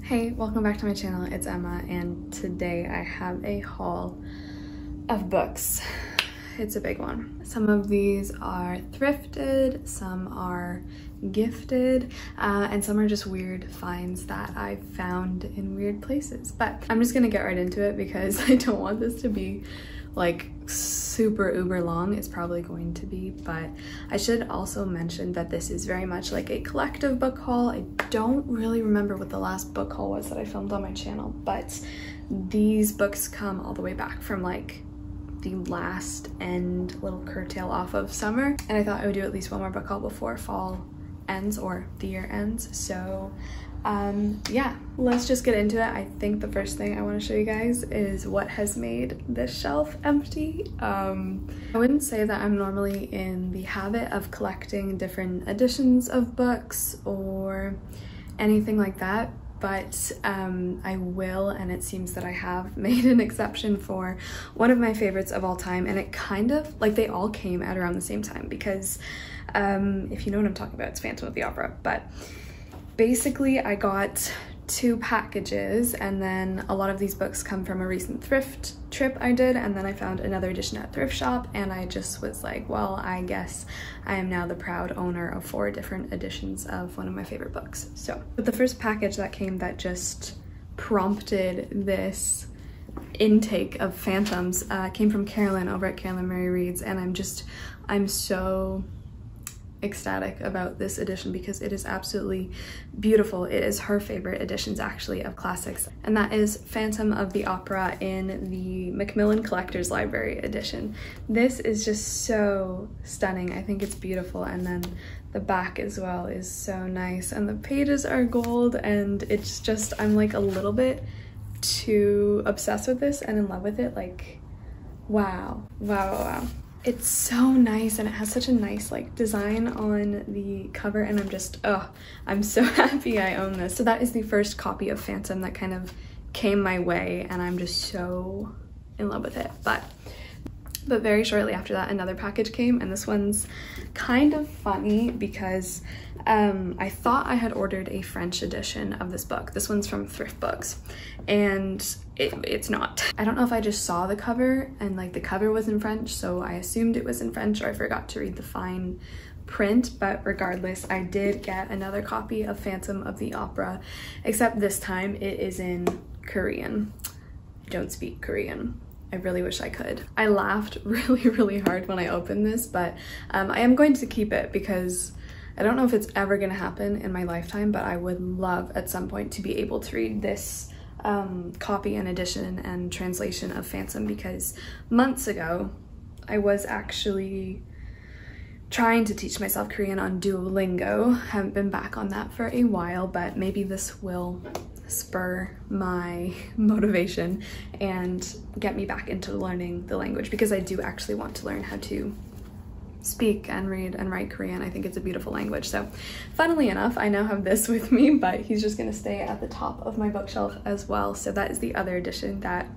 Hey, welcome back to my channel. It's Emma, and today I have a haul of books. It's a big one. Some of these are thrifted, some are gifted, and some are just weird finds that I found in weird places. But I'm just gonna get right into it because I don't want this to be like super uber long. It's probably going to be, but I should also mention that this is very much like a collective book haul. I don't really remember what the last book haul was that I filmed on my channel, but these books come all the way back from like the last end little curtail off of summer, and I thought I would do at least one more book haul before fall ends or the year ends. So yeah, let's just get into it. I think the first thing I want to show you guys is what has made this shelf empty. I wouldn't say that I'm normally in the habit of collecting different editions of books or anything like that, but I will, and it seems that I have made an exception for one of my favorites of all time, and it kind of, like, they all came at around the same time because if you know what I'm talking about, it's Phantom of the Opera. But basically I got two packages, and then a lot of these books come from a recent thrift trip I did, and then I found another edition at thrift shop, and I just was like, well, I guess I am now the proud owner of 4 different editions of one of my favorite books. So, but the first package that came that just prompted this intake of Phantoms came from Carolyn over at Carolyn Mary Reads, and I'm so ecstatic about this edition because it is absolutely beautiful. It is her favorite editions actually of classics, and that is Phantom of the Opera in the Macmillan Collector's Library edition. This is just so stunning. I think it's beautiful, and then the back as well is so nice, and the pages are gold, and it's just, I'm like a little bit too obsessed with this and in love with it. Like, wow. It's so nice, and it has such a nice like design on the cover, and I'm so happy I own this. So that is the first copy of Phantom that kind of came my way, and I'm just so in love with it. But very shortly after that, another package came, and this one's kind of funny because I thought I had ordered a French edition of this book. This one's from Thrift Books, and it's not. I don't know if I just saw the cover and like the cover was in French, so I assumed it was in French, or I forgot to read the fine print. But regardless, I did get another copy of Phantom of the Opera, except this time it is in Korean. I don't speak Korean. I really wish I could. I laughed really hard when I opened this, but I am going to keep it because I don't know if it's ever gonna happen in my lifetime, but I would love at some point to be able to read this copy and edition and translation of Phantom, because months ago I was actually trying to teach myself Korean on Duolingo. Haven't been back on that for a while, but maybe this will spur my motivation and get me back into learning the language, because I do actually want to learn how to speak and read and write Korean. I think it's a beautiful language. So funnily enough, I now have this with me, but he's just gonna stay at the top of my bookshelf as well. So that is the other edition that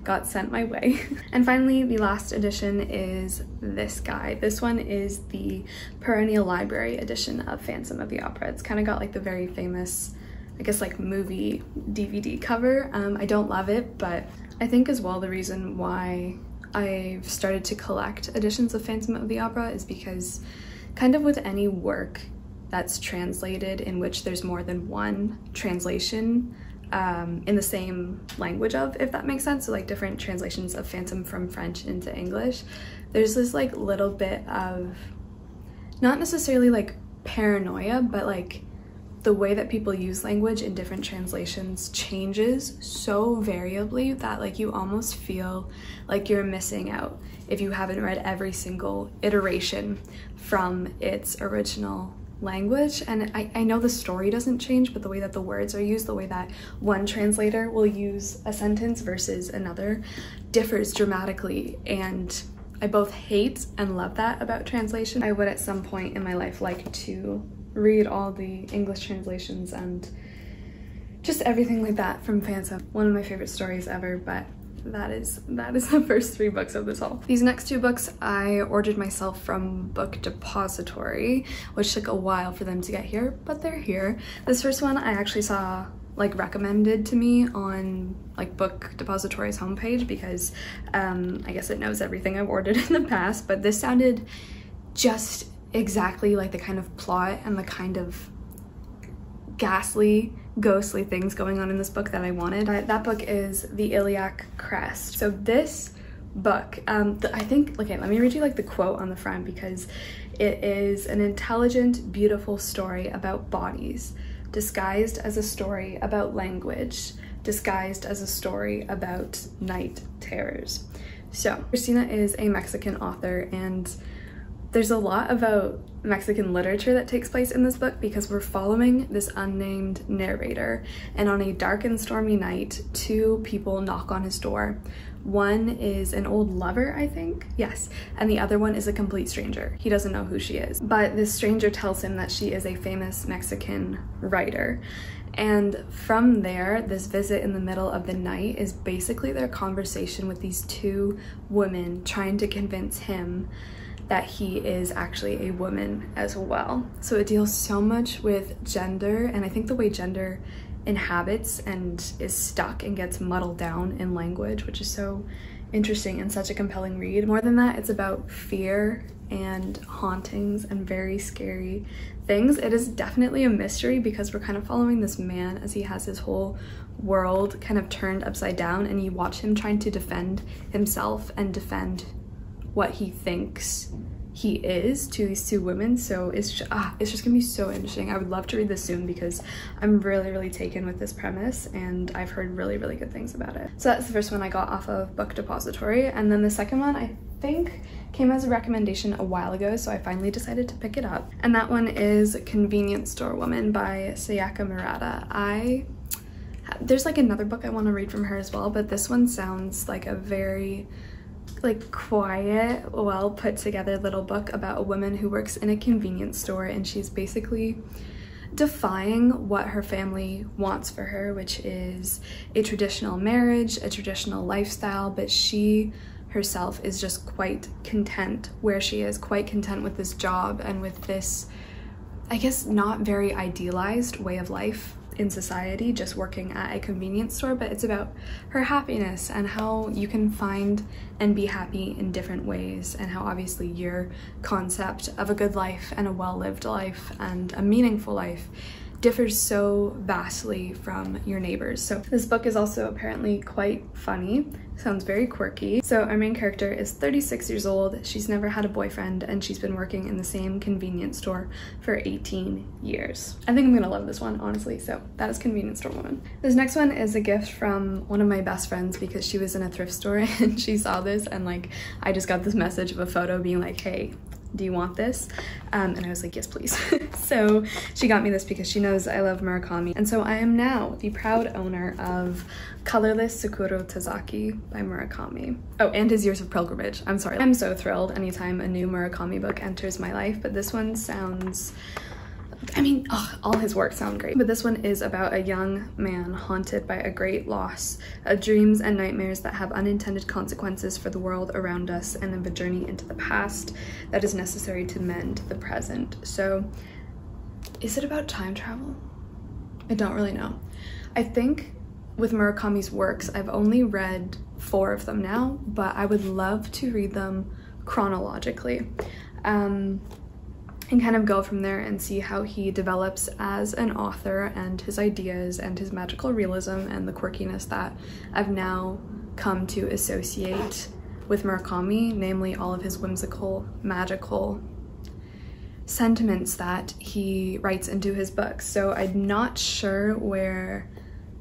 got sent my way. And finally, the last edition is this guy. This one is the Perennial Library edition of Phantom of the Opera. It's kind of got like the very famous, I guess, like movie DVD cover. I don't love it, but I think as well the reason why I've started to collect editions of Phantom of the Opera is because kind of with any work that's translated in which there's more than one translation in the same language of, if that makes sense, so like different translations of Phantom from French into English, there's this like little bit of, not necessarily like paranoia, but like the way that people use language in different translations changes so variably that like you almost feel like you're missing out if you haven't read every single iteration from its original language. And I know the story doesn't change, but the way that the words are used, the way that one translator will use a sentence versus another differs dramatically, and I both hate and love that about translation. I would at some point in my life like to read all the English translations and just everything like that from Phantom. One of my favorite stories ever, but that is the first 3 books of this haul. These next 2 books I ordered myself from Book Depository, which took a while for them to get here, but they're here. This first one I actually saw like recommended to me on like Book Depository's homepage because I guess it knows everything I've ordered in the past, but this sounded just exactly like the kind of plot and the kind of ghastly, ghostly things going on in this book that I wanted. That book is The Iliac Crest. So this book, I think, okay, let me read you like the quote on the front because it is an intelligent, beautiful story about bodies, disguised as a story about language, disguised as a story about night terrors. So Christina is a Mexican author, and there's a lot about Mexican literature that takes place in this book because we're following this unnamed narrator, and on a dark and stormy night, two people knock on his door. One is an old lover, I think, yes, and the other one is a complete stranger. He doesn't know who she is, but this stranger tells him that she is a famous Mexican writer. And from there, this visit in the middle of the night is basically their conversation with these two women trying to convince him that he is actually a woman as well. So it deals so much with gender, and I think the way gender inhabits and is stuck and gets muddled down in language, which is so interesting and such a compelling read. More than that, it's about fear and hauntings and very scary things. It is definitely a mystery because we're kind of following this man as he has his whole world kind of turned upside down, and you watch him trying to defend himself and defend what he thinks he is to these two women. So it's just gonna be so interesting. I would love to read this soon because I'm really taken with this premise, and I've heard really good things about it. So that's the first one I got off of Book Depository, and then the second one I think came as a recommendation a while ago, so I finally decided to pick it up, and that one is Convenience Store Woman by Sayaka Murata. There's like another book I want to read from her as well, but this one sounds like a very like quiet, well put together little book about a woman who works in a convenience store, and she's basically defying what her family wants for her, which is a traditional marriage, a traditional lifestyle, but she herself is just quite content where she is, quite content with this job and with this, I guess, not very idealized way of life in society, just working at a convenience store. But it's about her happiness and how you can find and be happy in different ways, and how obviously your concept of a good life and a well-lived life and a meaningful life differs so vastly from your neighbors. So this book is also apparently quite funny, sounds very quirky. So our main character is 36 years old, she's never had a boyfriend, and she's been working in the same convenience store for 18 years. I think I'm gonna love this one, honestly. So that is Convenience Store Woman. This next one is a gift from one of my best friends because she was in a thrift store and she saw this, and like I just got this message of a photo being like, hey, do you want this? And I was like, yes, please. So she got me this because she knows I love Murakami. And so I am now the proud owner of Colorless Sakura Tazaki by Murakami. Oh, and his Years of Pilgrimage. I'm sorry. I'm so thrilled anytime a new Murakami book enters my life, but this one sounds, I mean, all his work sound great. But this one is about a young man haunted by a great loss, dreams and nightmares that have unintended consequences for the world around us, and of a journey into the past that is necessary to mend the present. So is it about time travel? I don't really know. I think with Murakami's works, I've only read 4 of them now, but I would love to read them chronologically. And kind of go from there and see how he develops as an author and his ideas and his magical realism and the quirkiness that I've now come to associate with Murakami, namely all of his whimsical, magical sentiments that he writes into his books. So I'm not sure where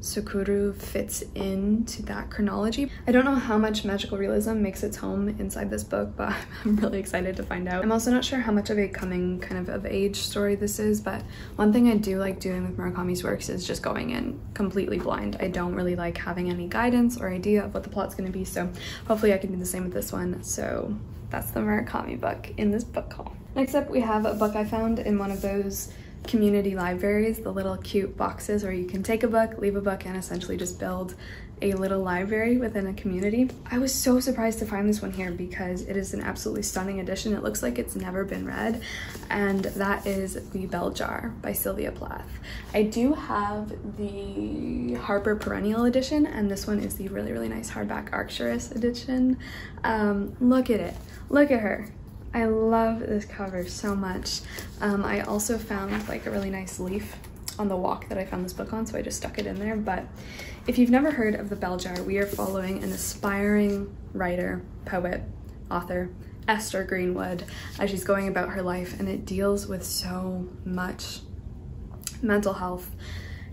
Sakura fits into that chronology. I don't know how much magical realism makes its home inside this book, but I'm really excited to find out. I'm also not sure how much of a coming kind of age story this is, but one thing I do like doing with Murakami's works is just going in completely blind. I don't really like having any guidance or idea of what the plot's gonna be, so hopefully I can do the same with this one. So that's the Murakami book in this book haul. Next up, we have a book I found in one of those community libraries, the little cute boxes where you can take a book, leave a book, and essentially just build a little library within a community. I was so surprised to find this one here because it is an absolutely stunning edition. It looks like it's never been read, and that is The Bell Jar by Sylvia Plath. I do have the Harper Perennial edition, and this one is the really nice hardback Arcturus edition. Look at it. Look at her. I love this cover so much. I also found like a really nice leaf on the walk that I found this book on, so I just stuck it in there. But if you've never heard of The Bell Jar, we are following an aspiring writer, poet, author, Esther Greenwood, as she's going about her life, and it deals with so much mental health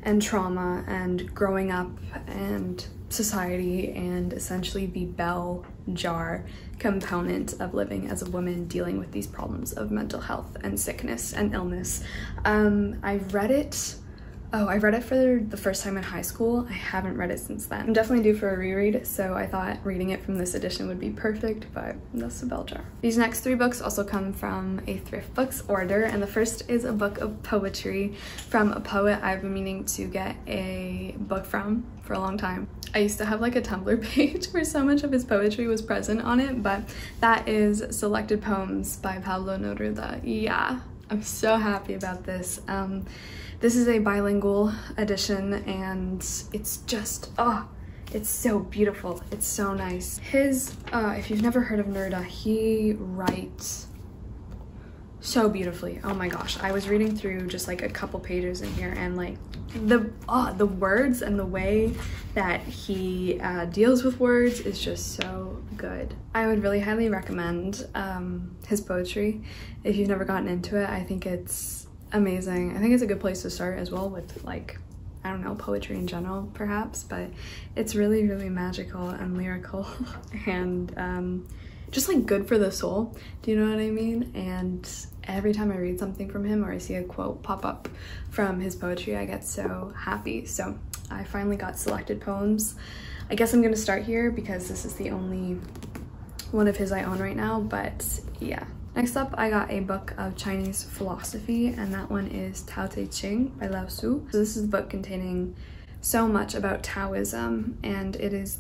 and trauma and growing up and society, and essentially the bell jar component of living as a woman dealing with these problems of mental health and sickness and illness. I read it for the first time in high school. I haven't read it since then. I'm definitely due for a reread, so I thought reading it from this edition would be perfect, but that's The Bell Jar. These next 3 books also come from a thrift books order, and the first is a book of poetry from a poet I've been meaning to get a book from for a long time. I used to have like a Tumblr page where so much of his poetry was present on it, but that is Selected Poems by Pablo Neruda. Yeah, I'm so happy about this. This is a bilingual edition, and it's just, it's so beautiful. It's so nice. His, if you've never heard of Neruda, he writes so beautifully. Oh my gosh, I was reading through just like a couple pages in here, and like the words and the way that he deals with words is just so good. I would really highly recommend his poetry if you've never gotten into it. I think it's amazing. I think it's a good place to start as well with, like, I don't know, poetry in general perhaps, but it's really magical and lyrical and just like good for the soul. Do you know what I mean? And every time I read something from him or I see a quote pop up from his poetry, I get so happy. So I finally got Selected Poems. I guess I'm gonna start here because this is the only one of his I own right now, but yeah. Next up, I got a book of Chinese philosophy, and that one is Tao Te Ching by Lao Tzu. So this is a book containing so much about Taoism, and it is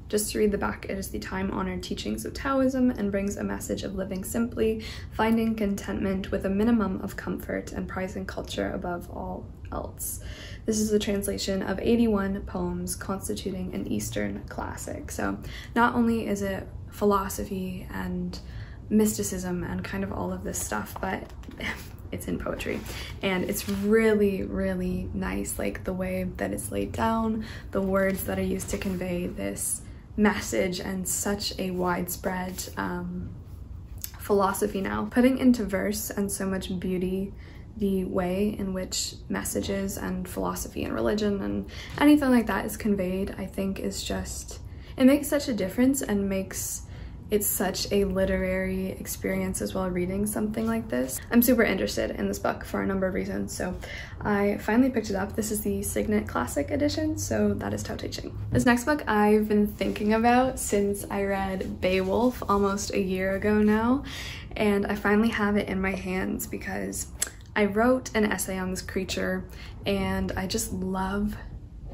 just to read the back, it is the time-honored teachings of Taoism and brings a message of living simply, finding contentment with a minimum of comfort, and prizing culture above all else. This is a translation of 81 poems constituting an Eastern classic. So not only is it philosophy and mysticism and kind of all of this stuff, but it's in poetry, and it's really nice, like the way that it's laid down, the words that are used to convey this message, and such a widespread philosophy now, putting into verse and so much beauty the way in which messages and philosophy and religion and anything like that is conveyed. I think is just, it makes such a difference and makes it's such a literary experience as well reading something like this. I'm super interested in this book for a number of reasons, so I finally picked it up. This is the Signet Classic edition, so that is Tao Te Ching. This next book I've been thinking about since I read Beowulf almost a year ago now, and I finally have it in my hands because I wrote an essay on this creature, and I just love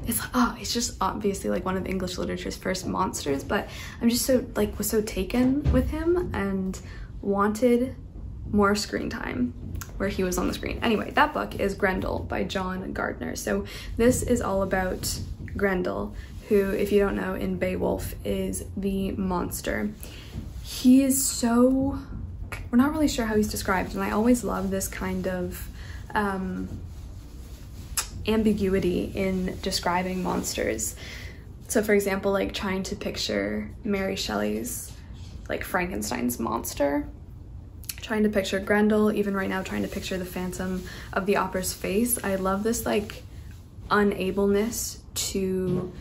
it's just obviously like one of English literature's first monsters, but I'm just so was so taken with him and wanted more screen time where he was on the screen. Anyway, that book is Grendel by John Gardner. So this is all about Grendel, who, if you don't know, in Beowulf is the monster. He is so, we're not really sure how he's described, and I always love this kind of ambiguity in describing monsters. So for example, like trying to picture Mary Shelley's like Frankenstein's monster, trying to picture Grendel, even right now trying to picture the Phantom of the Opera's face. I love this like unableness to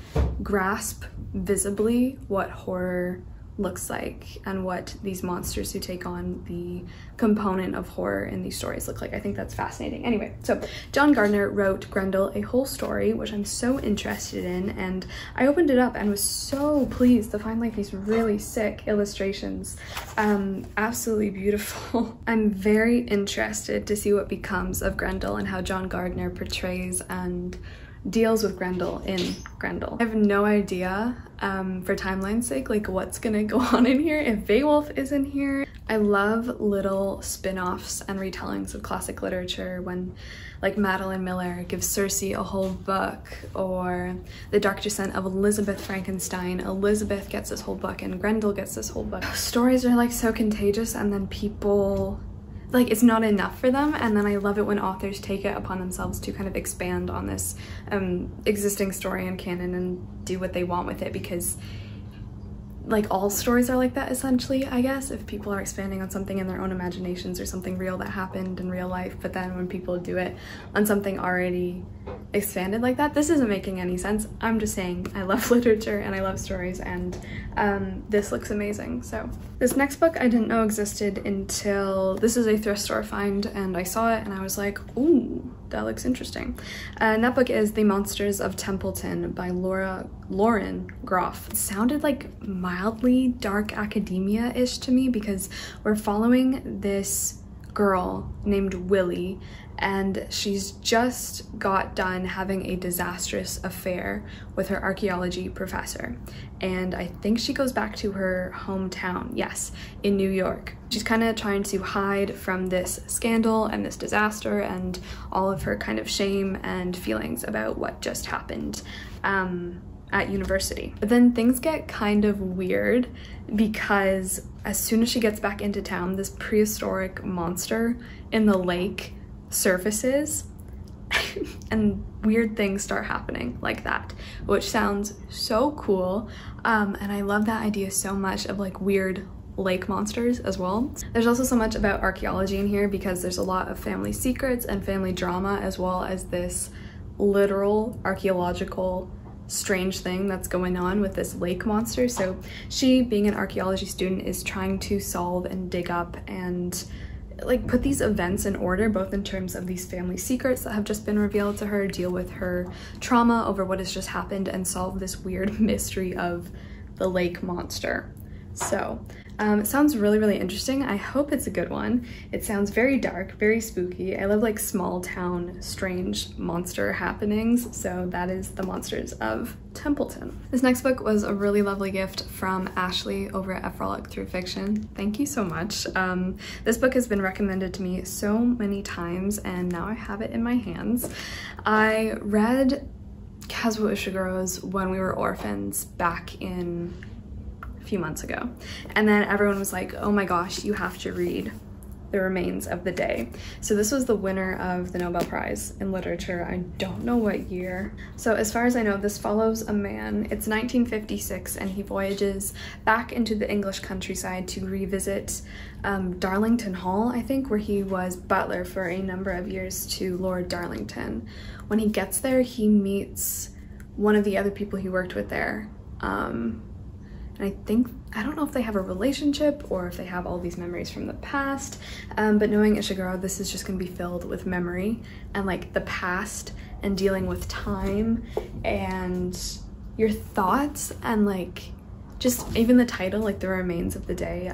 grasp visibly what horror looks like and what these monsters who take on the component of horror in these stories look like. I think that's fascinating. Anyway, so John Gardner wrote Grendel, a whole story, which I'm so interested in, and I opened it up and was so pleased to find like these really sick illustrations. Absolutely beautiful. I'm very interested to see what becomes of Grendel and how John Gardner portrays and deals with Grendel in Grendel. I have no idea, for timeline's sake, like what's gonna go on in here, if Beowulf is in here. I love little spin-offs and retellings of classic literature when like Madeline Miller gives Circe a whole book, or The Dark Descent of Elizabeth Frankenstein. Elizabeth gets this whole book and Grendel gets this whole book. Stories are like so contagious, and then people, like, it's not enough for them, and then I love it when authors take it upon themselves to kind of expand on this existing story and canon and do what they want with it, because like all stories are like that essentially, I guess, if people are expanding on something in their own imaginations or something real that happened in real life. But then when people do it on something already expanded like that, this isn't making any sense. I'm just saying I love literature and I love stories, and this looks amazing. So this next book I didn't know existed until, this is a thrift store find, and I saw it and I was like, ooh, that looks interesting. And that book is The Monsters of Templeton by Lauren Groff. It sounded like mildly dark academia-ish to me, because we're following this girl named Willie, and she's just got done having a disastrous affair with her archaeology professor. And I think she goes back to her hometown, yes, in New York. She's kind of trying to hide from this scandal and this disaster and all of her kind of shame and feelings about what just happened at university. But then things get kind of weird, because as soon as she gets back into town, this prehistoric monster in the lake surfaces and weird things start happening like that, which sounds so cool. And I love that idea so much of like weird lake monsters as well. There's also so much about archaeology in here, because there's a lot of family secrets and family drama, as well as this literal archaeological strange thing that's going on with this lake monster. So she, being an archaeology student, is trying to solve and dig up and like put these events in order, both in terms of these family secrets that have just been revealed to her, deal with her trauma over what has just happened, and solve this weird mystery of the lake monster. So it sounds really, really interesting. I hope it's a good one. It sounds very dark, very spooky. I love like small town, strange monster happenings. So that is The Monsters of Templeton. This next book was a really lovely gift from Ashley over at A Frolic Through Fiction. Thank you so much. This book has been recommended to me so many times, and now I have it in my hands. I read Kazuo Ishiguro's When We Were Orphans back in few months ago, and then everyone was like, oh my gosh, you have to read The Remains of the Day. So this was the winner of the Nobel Prize in Literature. I don't know what year. So as far as I know, this follows a man. It's 1956, and he voyages back into the English countryside to revisit Darlington Hall, I think, where he was butler for a number of years to Lord Darlington. When he gets there, he meets one of the other people he worked with there. And I don't know if they have a relationship or if they have all these memories from the past, but knowing Ishiguro, this is just gonna be filled with memory and like the past and dealing with time and your thoughts, and like just even the title, like The Remains of the Day,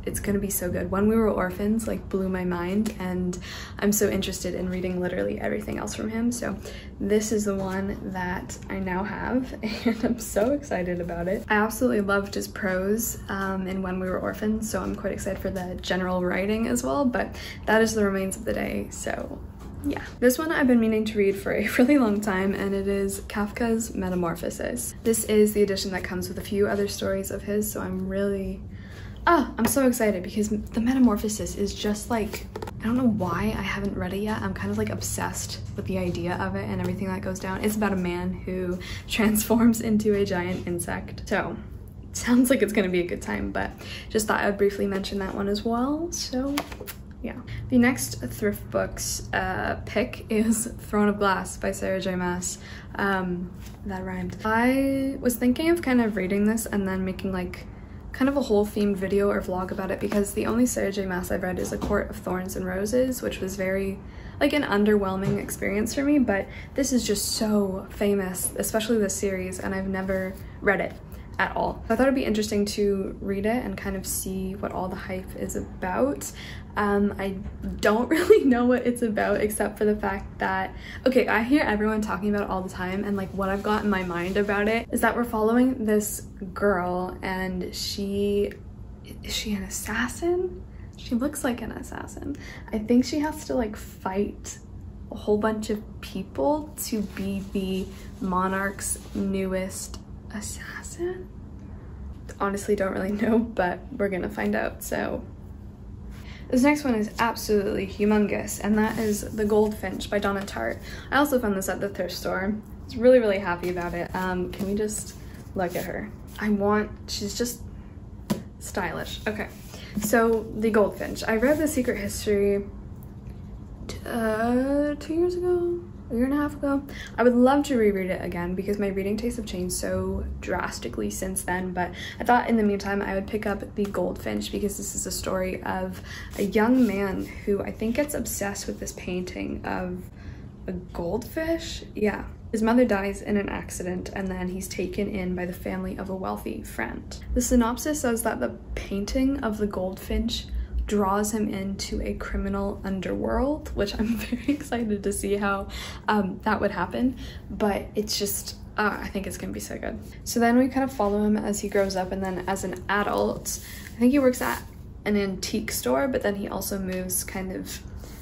it's gonna be so good. When We Were Orphans like blew my mind, and I'm so interested in reading literally everything else from him. So this is the one that I now have, and I'm so excited about it. I absolutely loved his prose in When We Were Orphans, so I'm quite excited for the general writing as well, but that is The Remains of the Day, so yeah. This one I've been meaning to read for a really long time, and it is Kafka's Metamorphosis. This is the edition that comes with a few other stories of his, so I'm so excited, because the Metamorphosis is just like, I don't know why I haven't read it yet. I'm kind of like obsessed with the idea of it and everything that goes down. It's about a man who transforms into a giant insect. So it sounds like it's gonna be a good time, but just thought I would briefly mention that one as well. So yeah. The next thrift books pick is Throne of Glass by Sarah J Maas. That rhymed. I was thinking of kind of reading this and then making like kind of a whole themed video or vlog about it, because the only Sarah J Maas I've read is A Court of Thorns and Roses, which was very like an underwhelming experience for me, but this is just so famous, especially this series, and I've never read it at all. I thought it'd be interesting to read it and kind of see what all the hype is about. I don't really know what it's about, except for the fact that, okay, I hear everyone talking about it all the time, and like what I've got in my mind about it is that we're following this girl, and is she an assassin? She looks like an assassin. I think she has to like fight a whole bunch of people to be the monarch's newest assassin. Honestly, don't really know, but we're gonna find out. So this next one is absolutely humongous, and that is The Goldfinch by Donna Tartt. I also found this at the thrift store. I was really, really happy about it. Can we just look at her? She's just stylish. Okay, so The Goldfinch. I read The Secret History 2 years ago, a year and a half ago. I would love to reread it again because my reading tastes have changed so drastically since then, but I thought in the meantime I would pick up The Goldfinch because this is a story of a young man who I think gets obsessed with this painting of a goldfish. Yeah. His mother dies in an accident, and then he's taken in by the family of a wealthy friend. The synopsis says that the painting of the goldfinch draws him into a criminal underworld, which I'm very excited to see how that would happen, but it's just I think it's gonna be so good. So then we kind of follow him as he grows up, and then as an adult, I think he works at an antique store, but then he also moves kind of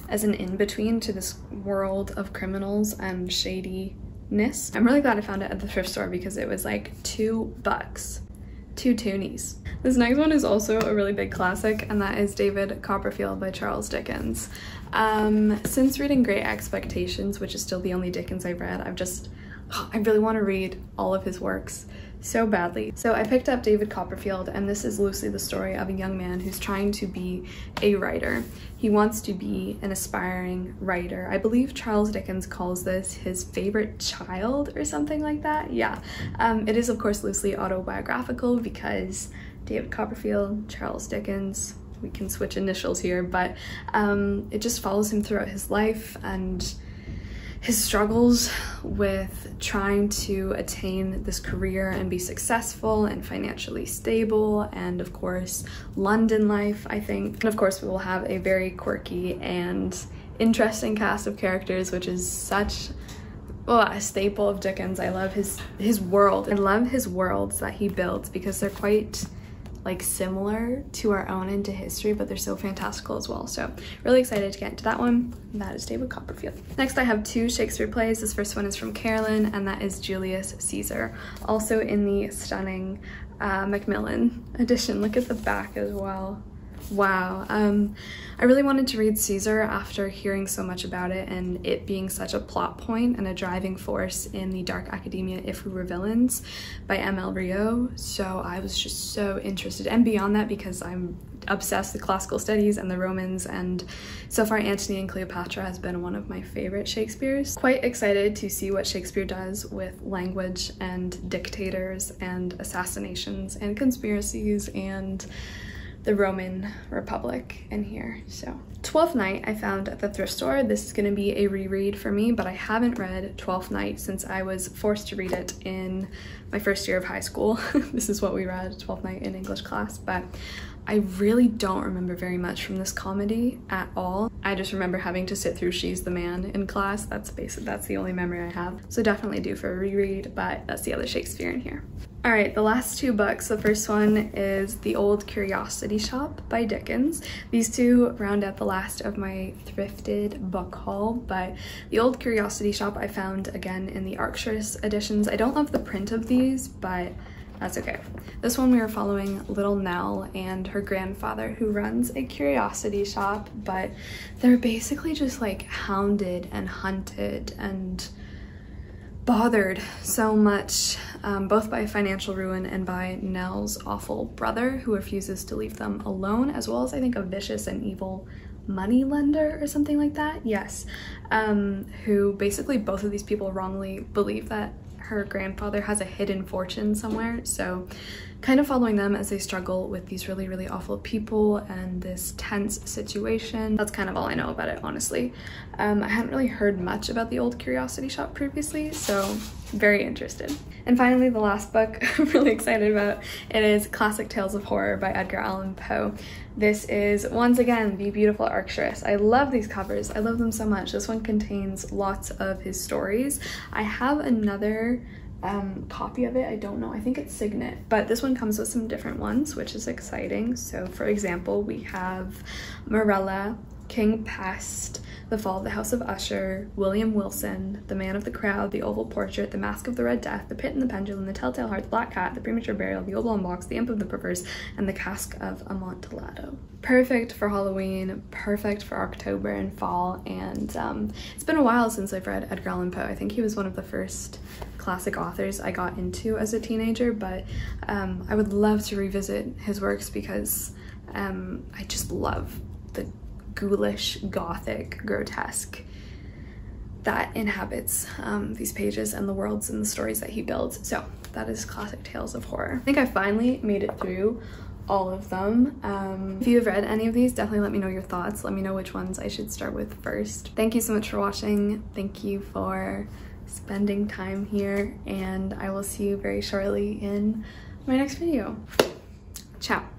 as an in-between to this world of criminals and shadiness. I'm really glad I found it at the thrift store because it was like $2. 2 toonies. This next one is also a really big classic, and that is David Copperfield by Charles Dickens. Since reading Great Expectations, which is still the only Dickens I've read, I really want to read all of his works so badly. So I picked up David Copperfield, and this is loosely the story of a young man who's trying to be a writer. He wants to be an aspiring writer. I believe Charles Dickens calls this his favorite child or something like that. Yeah, it is of course loosely autobiographical because David Copperfield, Charles Dickens, we can switch initials here, but it just follows him throughout his life and his struggles with trying to attain this career and be successful and financially stable, and of course London life, I think. And of course we will have a very quirky and interesting cast of characters, which is such a staple of Dickens. I love his world. I love his worlds that he builds because they're quite like similar to our own into history, but they're so fantastical as well. So really excited to get into that one. And that is David Copperfield. Next I have 2 Shakespeare plays. This first one is from Carolyn, and that is Julius Caesar, also in the stunning Macmillan edition. Look at the back as well. Wow. I really wanted to read Caesar after hearing so much about it and it being such a plot point and a driving force in the Dark Academia If We Were Villains by M.L. Rio. So I was just so interested, and beyond that because I'm obsessed with classical studies and the Romans, and so far Antony and Cleopatra has been one of my favorite Shakespeare's. Quite excited to see what Shakespeare does with language and dictators and assassinations and conspiracies and the Roman Republic in here. So Twelfth Night I found at the thrift store. This is going to be a reread for me, but I haven't read Twelfth Night since I was forced to read it in my first year of high school. This is what we read, Twelfth Night in English class, but I really don't remember very much from this comedy at all. I just remember having to sit through She's the Man in class. That's the only memory I have. So definitely due for a reread, but that's the other Shakespeare in here. All right, the last 2 books. The first one is The Old Curiosity Shop by Dickens. These 2 round out the last of my thrifted book haul, but The Old Curiosity Shop I found again in the Arcturus editions. I don't love the print of these, but that's okay. This one we are following little Nell and her grandfather who runs a curiosity shop, but they're basically just like hounded and hunted and bothered so much, both by financial ruin and by Nell's awful brother who refuses to leave them alone, as well as I think a vicious and evil money lender or something like that. Yes, who basically both of these people wrongly believe that her grandfather has a hidden fortune somewhere, so kind of following them as they struggle with these really, really awful people and this tense situation. That's kind of all I know about it, honestly. I hadn't really heard much about the Old Curiosity Shop previously, so very interested. And finally, the last book I'm really excited about, it is Classic Tales of Horror by Edgar Allan Poe. This is, once again, The Beautiful Arcturus. I love these covers. I love them so much. This one contains lots of his stories. I have another copy of it. I don't know. I think it's Signet, but this one comes with some different ones, which is exciting. So, for example, we have Morella, King Pest, The Fall of the House of Usher, William Wilson, The Man of the Crowd, The Oval Portrait, The Mask of the Red Death, The Pit and the Pendulum, The Telltale Heart, The Black Cat, The Premature Burial, The Oblong Box, The Imp of the Perverse, and The Cask of Amontillado. Perfect for Halloween, perfect for October and fall, and it's been a while since I've read Edgar Allan Poe. I think he was one of the first classic authors I got into as a teenager, but I would love to revisit his works because I just love the ghoulish, gothic, grotesque that inhabits these pages and the worlds and the stories that he builds. So that is Classic Tales of Horror. I think I finally made it through all of them. If you have read any of these, definitely let me know your thoughts. Let me know which ones I should start with first. Thank you so much for watching. Thank you for spending time here, and I will see you very shortly in my next video. Ciao.